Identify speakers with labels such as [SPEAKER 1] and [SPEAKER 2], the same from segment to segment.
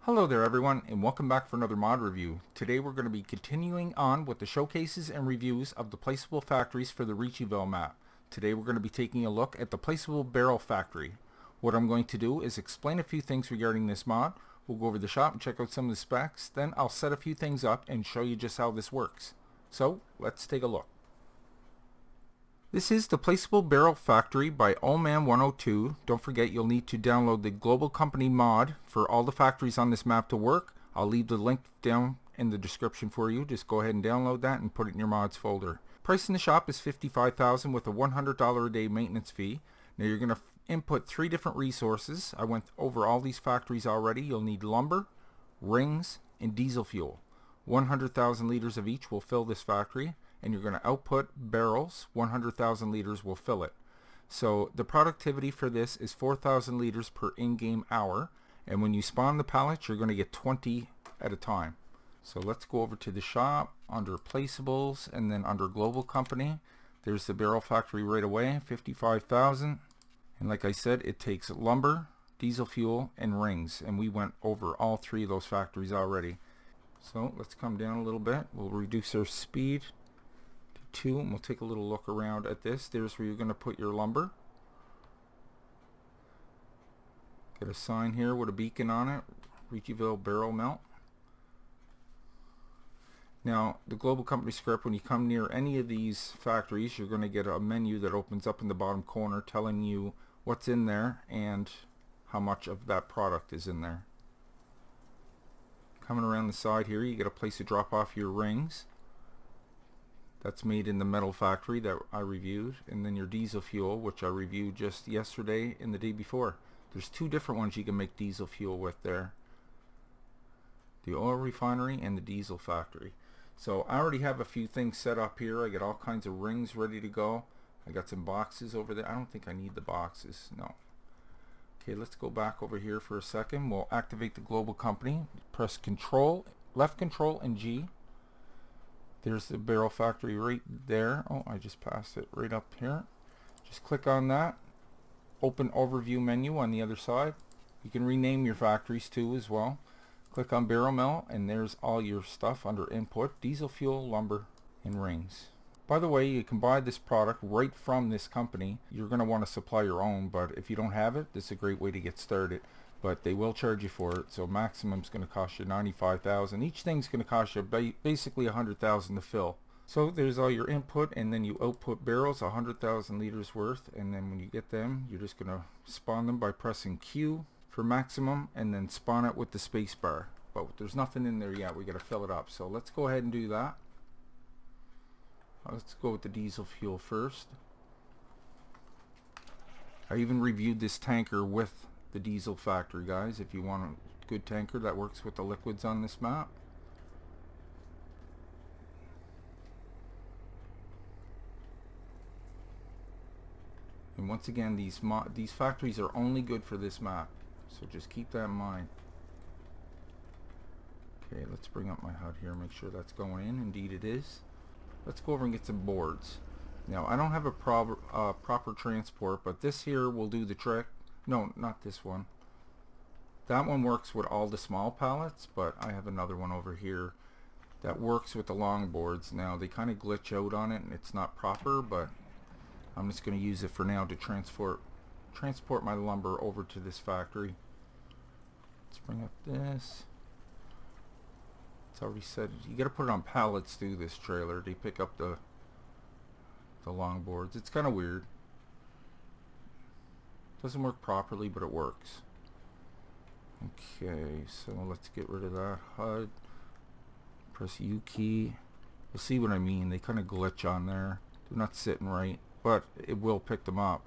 [SPEAKER 1] Hello there everyone, and welcome back for another mod review. Today we're going to be continuing on with the showcases and reviews of the placeable factories for the Ricciville map. Today we're going to be taking a look at the placeable barrel factory. What I'm going to do is explain a few things regarding this mod. We'll go over the shop and check out some of the specs, then I'll set a few things up and show you just how this works. So let's take a look. This is the Placeable Barrel Factory by Allman102. Don't forget you'll need to download the Global Company mod for all the factories on this map to work. I'll leave the link down in the description for you. Just go ahead and download that and put it in your mods folder. Price in the shop is $55,000 with a $100 a day maintenance fee. Now you're going to input 3 different resources. I went over all these factories already. You'll need lumber, rings, and diesel fuel. 100,000 liters of each will fill this factory. And you're going to output barrels. 100,000 liters will fill it. So the productivity for this is 4,000 liters per in-game hour, and when you spawn the pallets you're going to get 20 at a time. So let's go over to the shop under placeables, and then under global company there's the barrel factory right away, 55,000. And like I said, it takes lumber, diesel fuel, and rings, and we went over all 3 of those factories already. So let's come down a little bit. We'll reduce our speed 2, and we'll take a little look around at this. There's where you're going to put your lumber. Get a sign here with a beacon on it, Ricciville barrel melt. Now the global company script, when you come near any of these factories you're going to get a menu that opens up in the bottom corner telling you what's in there and how much of that product is in there. Coming around the side here you get a place to drop off your rings. That's made in the metal factory that I reviewed, and then your diesel fuel, which I reviewed just yesterday and the day before. There's 2 different ones you can make diesel fuel with there. The oil refinery and the diesel factory. So I already have a few things set up here. I got all kinds of rings ready to go. I got some boxes over there. I don't think I need the boxes, no. Okay, let's go back over here for a second. We'll activate the global company. Press left control and G. There's the barrel factory right there. Oh, I just passed it right up here. Just click on that. Open overview menu on the other side. You can rename your factories too as well. Click on barrel melt, and there's all your stuff under input: diesel fuel, lumber, and rings. By the way, you can buy this product right from this company. You're going to want to supply your own, but if you don't have it, this is a great way to get started. But they will charge you for it, so maximum is going to cost you $95,000. Each thing's going to cost you basically $100,000 to fill. So there's all your input, and then you output barrels, 100,000 liters worth, and then when you get them you're just going to spawn them by pressing Q for maximum, and then spawn it with the space bar. But there's nothing in there yet. We got to fill it up, so let's go ahead and do that. Let's go with the diesel fuel first. I even reviewed this tanker with the diesel factory, guys, if you want a good tanker that works with the liquids on this map. And once again, these factories are only good for this map, so just keep that in mind. Okay, let's bring up my HUD here, make sure that's going in. Indeed it is. Let's go over and get some boards. Now I don't have a proper transport, but this here will do the trick. No, not this one. That one works with all the small pallets, but I have another one over here that works with the long boards. Now they kind of glitch out on it and it's not proper, but I'm just going to use it for now to transport my lumber over to this factory. Let's bring up this. It's already said you got to put it on pallets through this trailer. They pick up the long boards. It's kind of weird. Doesn't work properly, but it works. Okay, so let's get rid of that HUD. Press U key. You'll see what I mean. They kind of glitch on there. They're not sitting right, but it will pick them up.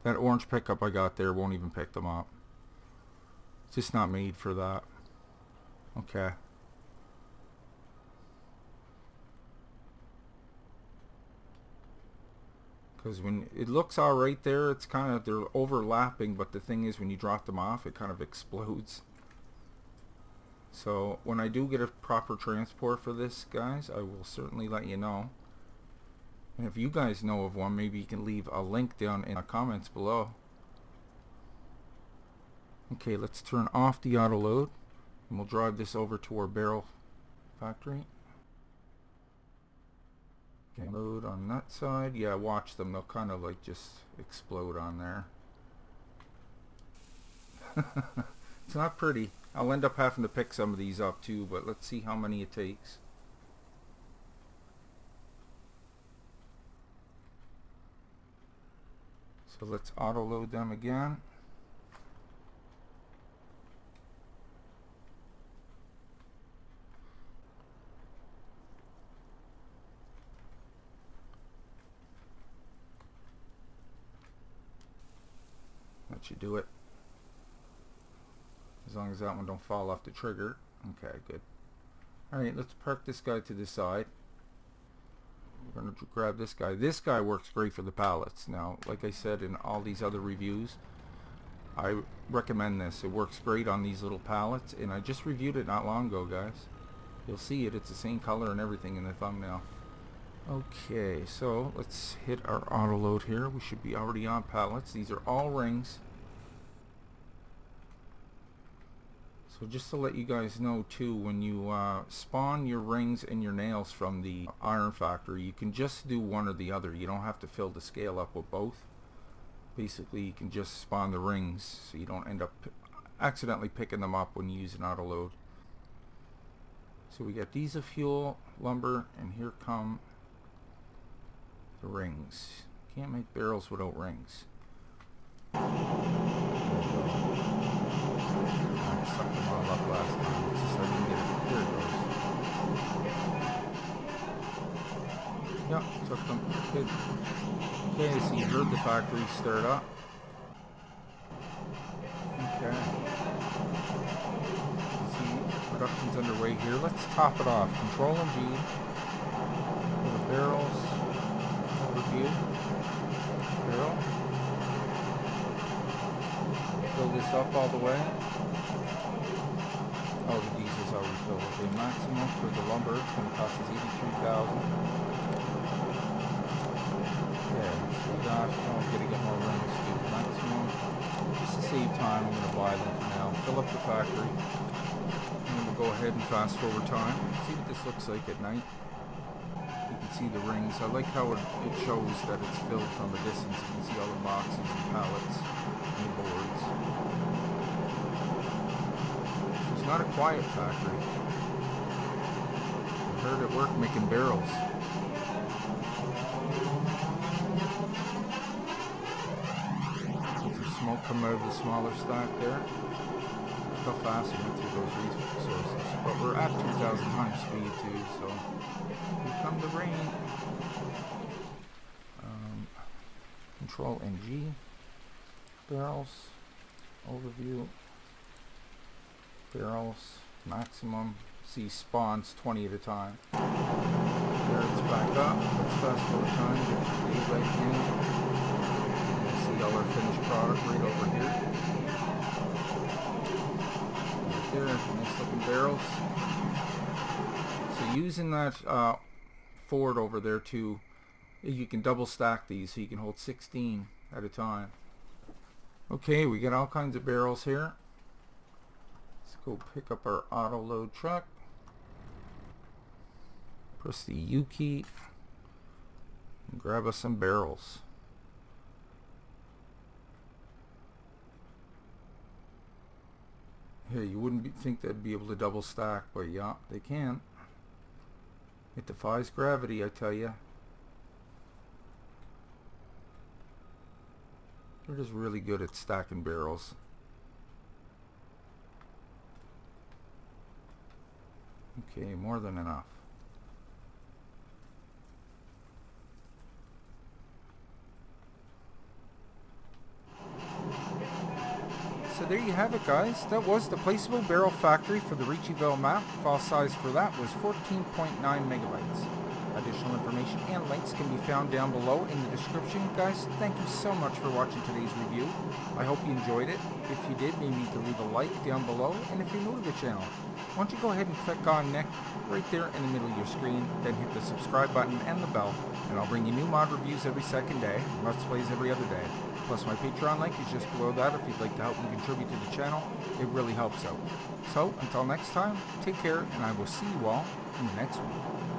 [SPEAKER 1] That orange pickup I got there won't even pick them up. It's just not made for that. Okay. Because when it looks all right there, it's kind of, they're overlapping, but the thing is when you drop them off it kind of explodes. So when I do get a proper transport for this, guys, I will certainly let you know. And if you guys know of one, maybe you can leave a link down in the comments below. Okay, let's turn off the auto load and we'll drive this over to our barrel factory. Okay, load on that side. Yeah, watch them. They'll kind of like just explode on there. It's not pretty. I'll end up having to pick some of these up too, but let's see how many it takes. So let's auto load them again. That should do it. As long as that one don't fall off the trigger. Okay, good. Alright, let's park this guy to the side. We're going to grab this guy. This guy works great for the pallets. Now, like I said in all these other reviews, I recommend this. It works great on these little pallets, and I just reviewed it not long ago, guys. You'll see it. It's the same color and everything in the thumbnail. Okay, so let's hit our auto load here. We should be already on pallets. These are all rings. So just to let you guys know too, when you spawn your rings and your nails from the iron factory, you can just do one or the other. You don't have to fill the scale up with both. Basically, you can just spawn the rings so you don't end up accidentally picking them up when you use an auto load. So we got diesel fuel, lumber, and here come the rings. Can't make barrels without rings. I sucked them all up last time. It's just I didn't get it. There it goes. Yep, took them. Good. Okay, so you heard the factory start up. Okay. See, production's underway here. Let's top it off. Control and G. For the barrels. Overview. Barrel. Fill this up all the way. Oh, the diesel's already filled. Okay, maximum for the lumber, it's going to cost us $83,000. Okay, so we got, oh, I'm going to get more rings too. Maximum, just to save time, I'm going to buy them for now. Fill up the factory. And then we'll go ahead and fast forward time. See what this looks like at night. You can see the rings. I like how it shows that it's filled from a distance. You can see all the boxes and pallets and the boards. It's not a quiet factory. I heard it work making barrels. There's some smoke coming out of the smaller stack there. Look how fast it went through those resources. But we're at 2,000 times speed too, so here come the rain. Control and G. Barrels. Overview. Barrels, maximum. See, spawns 20 at a time. There, it's back up. Let's fast forward time. Get the daylight in. And we'll see all our finished product right over here. Right there, nice looking barrels. So using that Ford over there too, you can double stack these so you can hold 16 at a time. Okay, we got all kinds of barrels here. Go pick up our auto load truck. Press the U key and grab us some barrels. Yeah, you wouldn't think they'd be able to double stack, but yeah, they can. It defies gravity, I tell you. They're just really good at stacking barrels. Okay, more than enough. So there you have it, guys. That was the Placeable Barrel Factory for the Ricciville map. File size for that was 14.9 megabytes. Additional information and links can be found down below in the description. Guys, thank you so much for watching today's review. I hope you enjoyed it. If you did, maybe you can leave a like down below. And if you're new to the channel, why don't you go ahead and click on Nick right there in the middle of your screen, then hit the subscribe button and the bell, and I'll bring you new mod reviews every second day, Let's Plays every other day. Plus my Patreon link is just below that if you'd like to help me contribute to the channel. It really helps out. So, until next time, take care, and I will see you all in the next one.